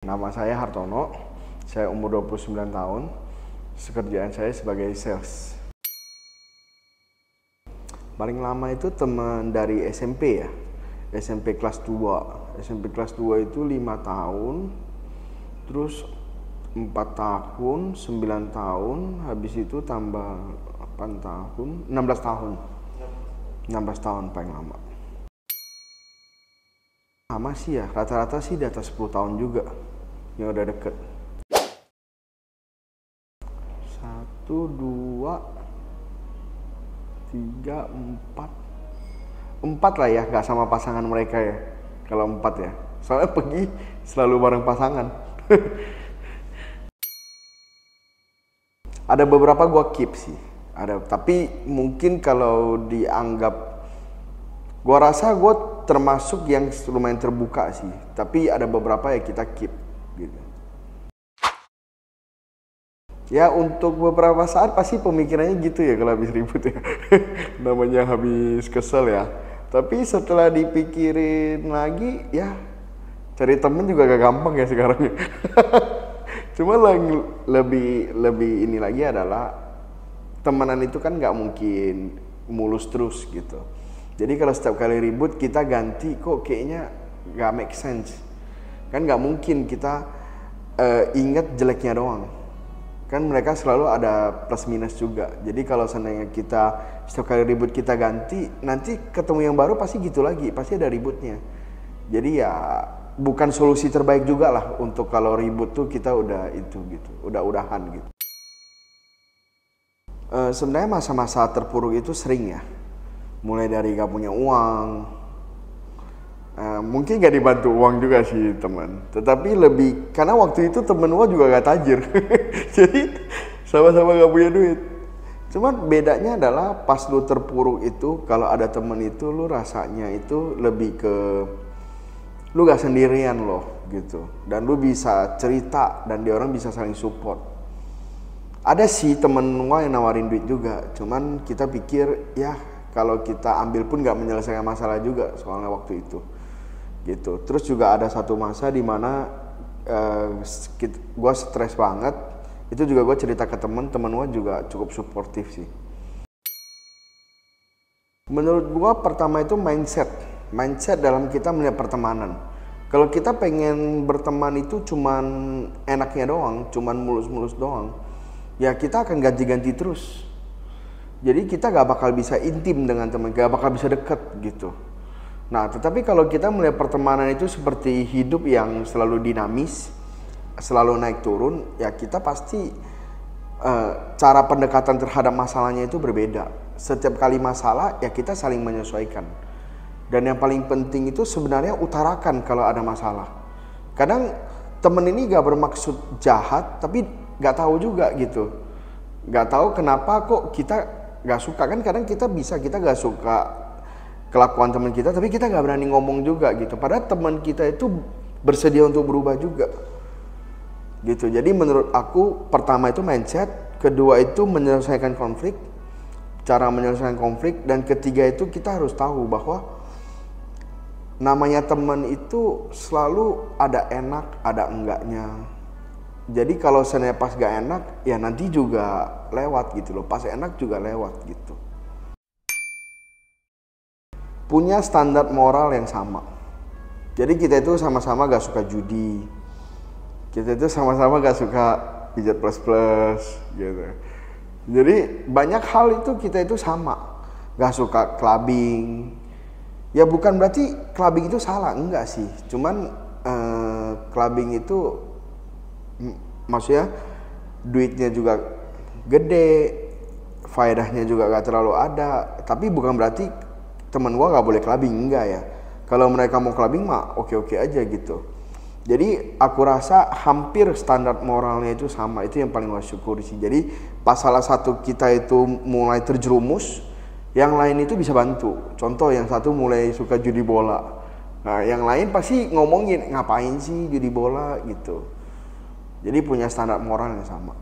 Nama saya Hartono, saya umur 29 tahun, pekerjaan saya sebagai sales. Paling lama itu teman dari SMP ya, SMP kelas 2. SMP kelas 2 itu 5 tahun, terus 4 tahun, 9 tahun, habis itu tambah 8 tahun, 16 tahun. 16 tahun paling lama. Lama sih ya, rata-rata sih di atas 10 tahun juga yang udah deket. 1, 2, 3, 4. 4 lah ya, gak sama pasangan mereka ya. Kalau 4 ya, soalnya pergi selalu bareng pasangan. Ada beberapa gua keep sih, tapi mungkin kalau dianggap, gua rasa gua termasuk yang lumayan terbuka sih, tapi ada beberapa yang kita keep gitu. Ya untuk beberapa saat pasti pemikirannya gitu ya kalau habis ribut ya. Namanya habis kesel ya. Tapi setelah dipikirin lagi ya, cari temen juga gak gampang ya sekarang. Cuma lebih ini lagi adalah temenan itu kan gak mungkin mulus terus gitu. Jadi kalau setiap kali ribut kita ganti, kok kayaknya gak make sense. Kan gak mungkin kita ingat jeleknya doang. Kan mereka selalu ada plus minus juga. Jadi kalau seandainya kita setiap kali ribut kita ganti, nanti ketemu yang baru pasti gitu lagi, pasti ada ributnya. Jadi ya bukan solusi terbaik juga lah untuk kalau ribut tuh kita udah itu gitu, udah-udahan gitu. Sebenarnya masa-masa terpuruk itu sering ya. Mulai dari gak punya uang, mungkin gak dibantu uang juga sih teman, tetapi lebih karena waktu itu temen gua juga gak tajir. Jadi sama-sama gak punya duit. Cuman bedanya adalah pas lu terpuruk itu, kalau ada temen itu lu rasanya itu lebih ke lu gak sendirian loh gitu, dan lu bisa cerita dan dia orang bisa saling support. Ada sih temen gua yang nawarin duit juga, cuman kita pikir ya kalau kita ambil pun gak menyelesaikan masalah juga soalnya waktu itu gitu. Terus juga ada satu masa di mana gue stres banget, itu juga gue cerita ke temen gue juga cukup suportif sih. Menurut gue pertama itu mindset dalam kita melihat pertemanan. Kalau kita pengen berteman itu cuman enaknya doang, cuman mulus-mulus doang, ya kita akan ganti-ganti terus. Jadi kita gak bakal bisa intim dengan teman, gak bakal bisa deket gitu. Nah, tetapi kalau kita melihat pertemanan itu seperti hidup yang selalu dinamis, selalu naik turun, ya kita pasti cara pendekatan terhadap masalahnya itu berbeda. Setiap kali masalah, ya kita saling menyesuaikan. Dan yang paling penting itu sebenarnya utarakan kalau ada masalah. Kadang temen ini gak bermaksud jahat, tapi gak tahu juga gitu. Gak tahu kenapa kok kita gak suka, kan kadang kita gak suka kelakuan teman kita, tapi kita gak berani ngomong juga gitu. Padahal teman kita itu bersedia untuk berubah juga gitu. Jadi menurut aku pertama itu mindset, kedua itu menyelesaikan konflik, cara menyelesaikan konflik, dan ketiga itu kita harus tahu bahwa namanya teman itu selalu ada enak, ada enggaknya. Jadi kalau seandainya pas gak enak, ya nanti juga lewat gitu loh. Pas enak juga lewat gitu. Punya standar moral yang sama. Jadi kita itu sama-sama gak suka judi. Kita itu sama-sama gak suka pijat plus-plus gitu. Jadi banyak hal itu kita itu sama. Gak suka clubbing. Ya bukan berarti clubbing itu salah, enggak sih. Cuman clubbing itu maksudnya duitnya juga gede, faedahnya juga gak terlalu ada, tapi bukan berarti teman gua gak boleh clubbing, enggak ya. Kalau mereka mau clubbing mah oke-oke aja gitu. Jadi aku rasa hampir standar moralnya itu sama, itu yang paling gua syukuri sih. Jadi pas salah satu kita itu mulai terjerumus, yang lain itu bisa bantu. Contoh yang satu mulai suka judi bola, nah yang lain pasti ngomongin ngapain sih judi bola gitu. Jadi punya standar moral yang sama.